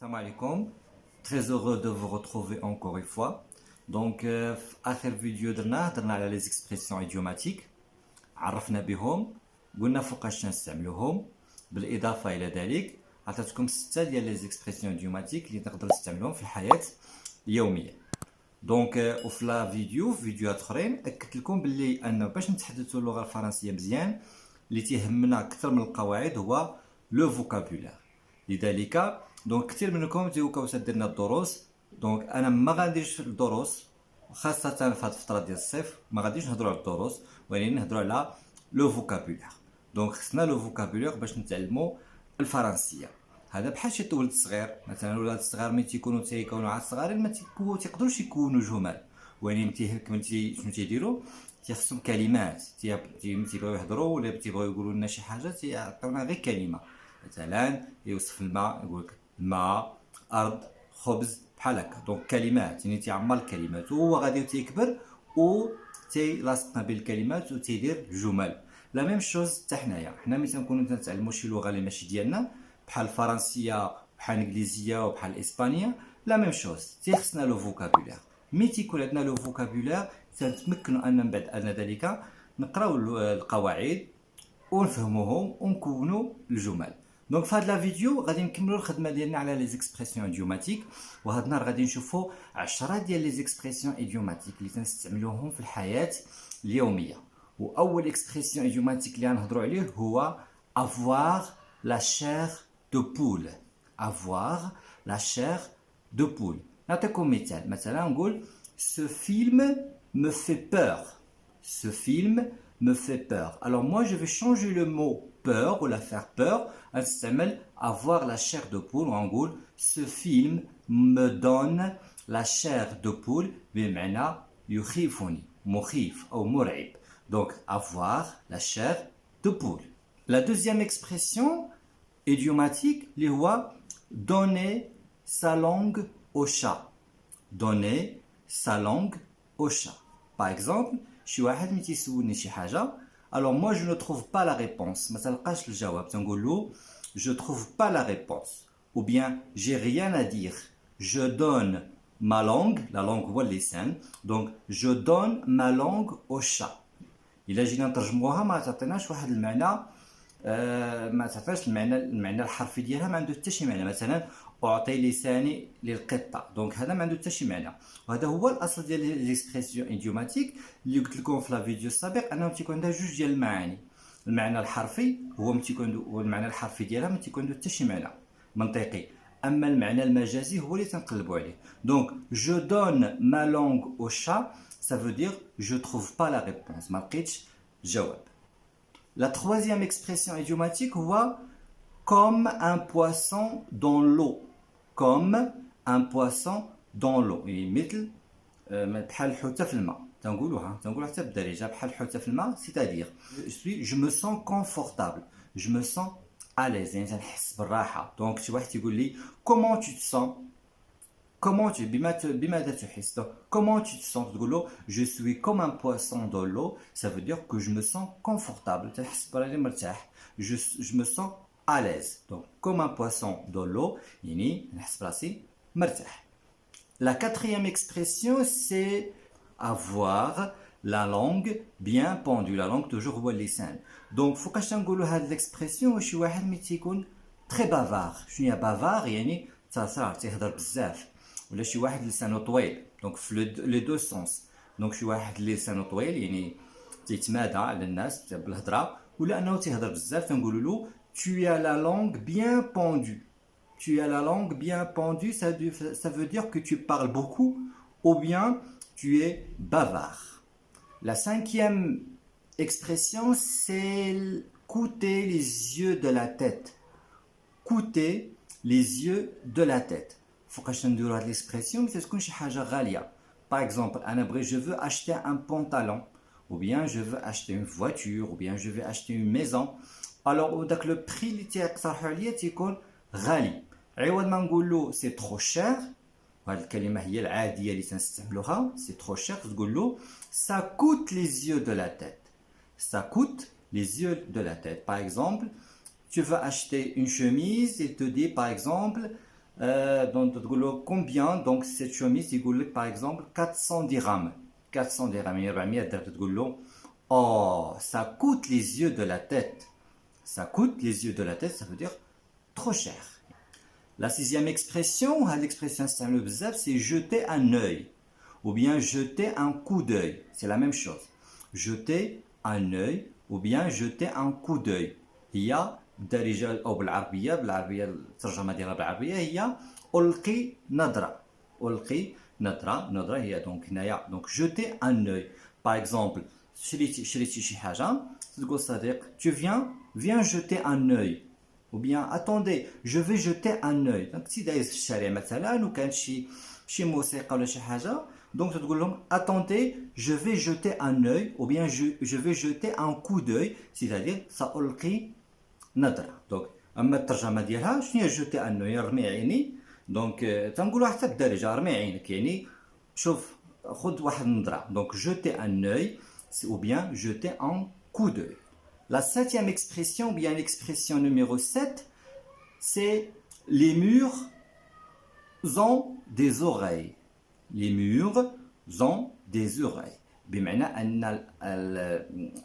Salam alaikum, très heureux de vous retrouver encore une fois. Donc, في آخر فيديو درنا على les expressions idiomatiques. عرفنا بهم، قلنا فوقاش نستعملوهم، بالإضافة إلى ذلك عطيتكم 6 ديال les expressions idiomatiques اللي تقدروا تستعملوهم في الحياة اليومية. دونك وفي لا فيديوهات اخرين اكدت لكم باللي انه باش نتحدثوا اللغه الفرنسيه مزيان اللي تيهمنا اكثر من القواعد هو لو فوكابولير. لذلك دونك كثير منكم تيوكاو تديرنا الدروس، دونك انا ما غاديش في الدروس خاصه في هذه الفتره ديال الصيف ما غاديش نهضروا على الدروس ولكن نهضروا على لو فوكابولير. دونك خصنا لو فوكابولير باش نتعلموا الفرنسيه. هذا بحال شي ولد صغير، مثلا الولاد الصغار ملي تيكونوا عاد صغارين ما تيقدروش يكونوا جمل، ولكن شنو تيديروا تيخصهم كلمات تيبغيو يهضروا ولا تيبغيو يقولوا لنا شي حاجه تيعطيونا غير كلمه. مثلا يوصف الماء يقول لك ماء، ارض، خبز، بحال هكا. دونك كلمات يعني تيعمر الكلمات وهو غادي تيكبر و تيلاصقنا بالكلمات وتيدير جمل. لا ميم شوز حتى حنا ملي تنكونوا تنتعلموا شي لغه اللي ماشي ديالنا بحال الفرنسيه بحال الانجليزيه وبحال الاسبانيه، لا ميم شوز تيخصنا لو فوكابولير. ملي تيكون عندنا لو فوكابولير تنتمكنوا ان من بعد ان ذلك نقراو القواعد ونفهموهم ونكونوا الجمل. دونك في هاد لا فيديو غادي نكملوا الخدمه ديالنا على لي زيكسبرسيون ايديوماتيك، وهاد النهار غادي نشوفوا 10 ديال لي زيكسبرسيون ايديوماتيك اللي تنستعملوهم في الحياه اليوميه. واول اكسبرسيون ايديوماتيك اللي غنهضروا عليه هو avoir la chair de poule. avoir la chair de poule. نعطيكم مثلا نقول ce film me fait peur. Ce film me fait peur. Alors moi je vais changer le mot peur ou la faire peur. نستعمل avoir la chair de poule ونقول ce film me donne la chair de poule بمعنى يخيفني، مخيف أو مرعب. Donc avoir la chair de poule. La deuxième expression idiomatique اللي هو donner sa langue au chat. Donner sa langue au chat. Par exemple, شي واحد ملي تيسولني شي حاجه alors moi je ne trouve pas la réponse، ما تلقاش الجواب تنقول له je trouve pas la réponse ou bien j'ai rien à dire. Je donne ma langue، la langue هو اللسان، donc je donne ma langue au chat. الا جينا نترجموها ما تعطيناش واحد المعنى، ما تعطيناش المعنى الحرفي ديالها، ما عنده حتى شي معنى. مثلا اعطي لساني للقطه، دونك هذا ما عنده حتى شي معنى. وهذا هو الاصل ديال ليكسبرسيون ايديوماتيك اللي قلت لكم في لا فيديو السابق انه تيكون عندها جوج ديال المعاني. المعنى الحرفي هو والمعنى الحرفي ديالها ما تيكون عنده حتى شي معنى منطقي، اما المعنى المجازي هو اللي تنقلبوا عليه. دونك je donne ma langue au chat ça veut dire je trouve pas la réponse، ما لقيتش جواب. La troisième expression idiomatique هو comme un poisson dans l'eau. Comme un poisson dans l'eau. مثل بحال الحوته في الماء. تنقولوها حتى بالدارجه بحال الحوته في الماء، c'est-à-dire je me sens confortable. Je me sens à l'aise، يعني تنحس بالراحه. دونك شي واحد تيقول لي comment tu te sens؟ comment tu بماذا تحس؟ comment tu te sens؟ تقول له je suis comme un poisson dans l'eau، ça veut dire que je me sens confortable، تنحس براسي مرتاح. je me sens à l'aise. Donc comme un poisson dans l'eau يعني نحس براسي مرتاح. La quatrième expression c'est avoir la langue bien pendue. La langue toujours هو اللسان. Donc فوقاش نقولوا هاد l'expression شي واحد ملي تيكون très bavard. شنو هي bavard؟ يعني تصار تيهضر بزاف، ولا شي واحد لسانه طويل. دونك في لي دو سونس. دونك شي واحد لسانه طويل يعني تيتمادى على الناس بالهضره، ولا انه تيهضر بزاف تنقولوا له tu as la langue bien pendue. Tu as la langue bien pendue, ça veut dire que tu parles beaucoup ou bien tu es bavard. La cinquième expression c'est coûter les yeux de la tête. Coûter les yeux de la tête. فوقاش نديرو هاد l'expression باش تكون شي حاجه غاليه. Par exemple, انا بغي je veux acheter un pantalon ou bien je veux acheter une voiture ou bien je veux acheter une maison. Alors داك لو بري اللي تيقترحوا عليا تيكون غالي. عوض ما نقول له سي ترو شير، وهاد الكلمه هي العاديه اللي تنستعملوها سي ترو شير، تقول له ça coûte les yeux de la tête. Ça coûte les yeux de la tête. Par exemple, tu veux acheter une chemise, il te dit par exemple donc تقول له combien donc cette chemise يقول لك par exemple 400 dirhams 400 dirhams يعني 400 درهم تقول له oh ça coûte les yeux de la tête ça coûte les yeux de la tête ça veut dire trop cher. La sixième expression, l'expression c'est jeter un œil ou bien jeter un coup d'œil. C'est la même chose. Jeter un œil ou bien jeter un coup d'œil. هي الدارجة أو بالعربية الترجمة ديالها بالعربية هي ألقي نظرة. ألقي نظرة هي دونك هنايا دونك jeter un œil. Par exemple, شريتي شي حاجة تقول صديق tu viens jeter un œil. Ou bien attendez je vais jeter un œil. Donc si دايز في الشارع مثلا وكان شي موسيقى ولا شي حاجة donc تقول لهم attendez je vais jeter un œil ou bien je vais jeter un coup d'œil c'est-à-dire سألقي نظرة. donc اما الترجمة ديالها شنو هي jeter un œil رمي عيني donc تنقولوها حتى بالدارجة رمي عينك يعني شوف خذ واحد النظرة donc jeter un œil ou bien jeter un coup d'œil. La septième expression, bien l'expression numéro 7, c'est les murs ont des oreilles. Les murs ont des oreilles. بمعنى أن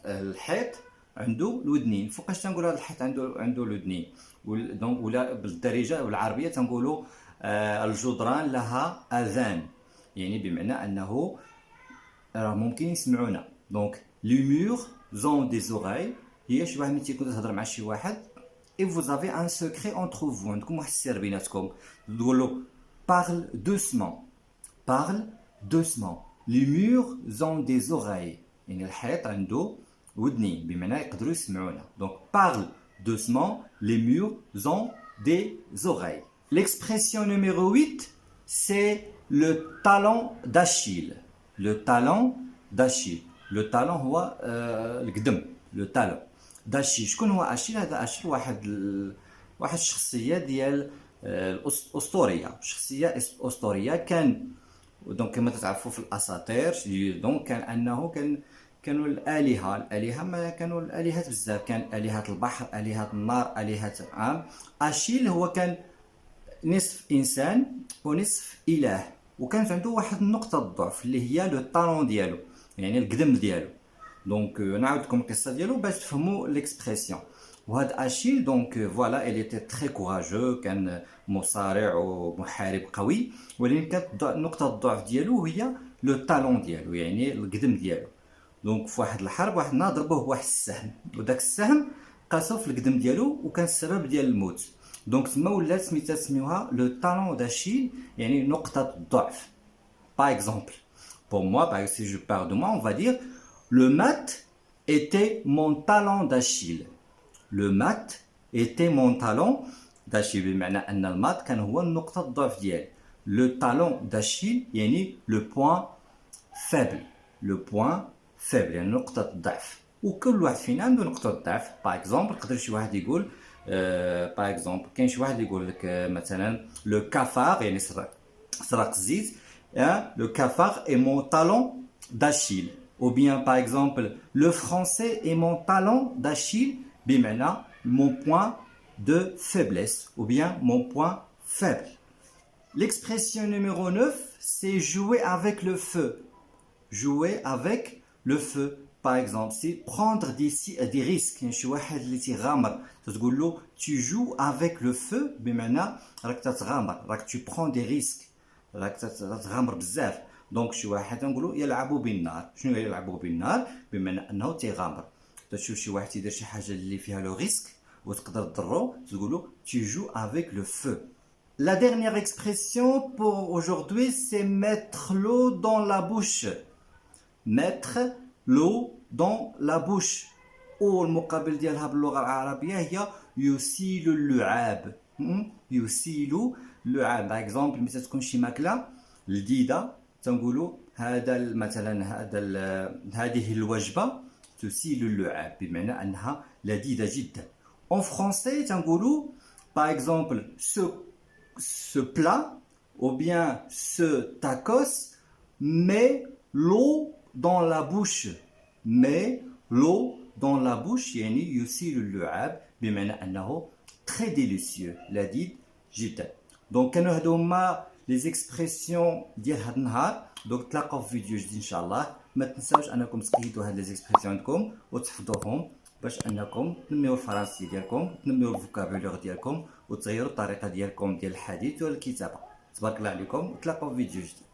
الحيط عنده الودنين. فوقاش تنقول هذا الحيط عنده الودنين. دونك ولا بالدارجة بالعربية تنقولوا الجدران لها آذان. يعني بمعنى أنه ممكن يسمعونا. Donc les murs ont des oreilles. هي شي واحد ملي تيكون تهضر مع شي واحد et vous avez un secret entre vous عندكم واحد السر بيناتكم تقول له parle doucement les murs ont des oreilles يعني الحيط عنده ودنين بمعنى يقدروا يسمعونا donc parle doucement les murs ont des oreilles. L'expression numéro 8 c'est le talon d'Achille. Le talon هو القدم le talon d'Achille. شكون هو أشيل؟ هذا أشيل واحد الشخصية ديال الأسطورية. شخصية أسطورية كان دونك كما تعرفوا في الأساطير دونك كان أنه كانوا الآلهة ما كانوا الآلهات بزاف كان آلهة البحر آلهة النار آلهة العام. أشيل هو كان نصف إنسان ونصف إله وكان عنده واحد النقطة ضعف اللي هي لو طالون ديالو يعني القدم ديالو. Donc نعاودكم القصه ديالو باش تفهموا l'expression. وهاد أشيل donc voilà elle était très courageux كان مصارع ومحارب قوي ولكن كانت نقطه الضعف ديالو هي لو طالون ديالو يعني القدم ديالو. دونك في واحد الحرب واحد النهار ضربوه بواحد السهم وداك السهم قاسو في القدم ديالو وكان السبب ديال الموت. دونك تما ولات سميتها تسميوها لو طالون d'Achille يعني نقطه الضعف. Par exemple pour moi si je parle de moi on va dire le maths était mon talon d'Achille. Le maths était mon talon d'Achille بمعنى أن المات كان هو النقطة الضعف ديالي. Le talon d'Achille يعني le point faible. يعني نقطة الضعف. وكل واحد فينا عنده نقطة ضعف. Par exemple يقدر شي واحد يقول par exemple كاين شي واحد يقول لك مثلا le cafard يعني سرق الزيت. Le cafard est mon talon d'Achille. Ou bien par exemple le français est mon talon d'Achille بمعنى mon point de faiblesse ou bien mon point faible. L'expression numéro 9 c'est jouer avec le feu. Jouer avec le feu par exemple c'est prendre des risques. يعني شي واحد اللي تيغامر تقول له tu joues avec le feu بمعنى راك تتغامر راك tu prends des risques راك تتغامر بزاف. دونك شي واحد تنقولوا يلعبوا بالنار. شنو يلعبوا بالنار؟ بمعنى انه تيغامر. تشوف شي واحد يدير شي حاجه اللي فيها لو ريسك وتقدر تضرو تقولوا tu joues avec le feu. La dernière expression pour aujourd'hui c'est mettre l'eau dans la bouche. Mettre l'eau dans la bouche. والمقابل ديالها باللغه العربيه هي يسيل اللعاب. يسيل اللعاب. باغ اكزومبل ملي تكون شي ماكله لذيذه تنقولوا هذه الوجبه تسيل اللعاب بمعنى انها لذيذه جدا. En français تنقولوا par exemple ce plat ou bien ce tacos met l'eau dans la bouche. met l'eau dans la bouche يعني يسيل اللعاب بمعنى انه très délicieux لذيذ جدا. دونك كانوا هادو هما لي زيكسبرسيون ديال هاد النهار. دونك تلاقاو في فيديو جديد ان شاء الله. ما تنساوش انكم تقيدوا هاد لي زيكسبرسيون عندكم وتحفظوهم باش انكم تنميو الفرنسي ديالكم، تنميو الفوكابولير ديالكم، وتغيروا الطريقه ديالكم ديال الحديث والكتابه. تبارك الله عليكم، وتلاقاو في فيديو جديد.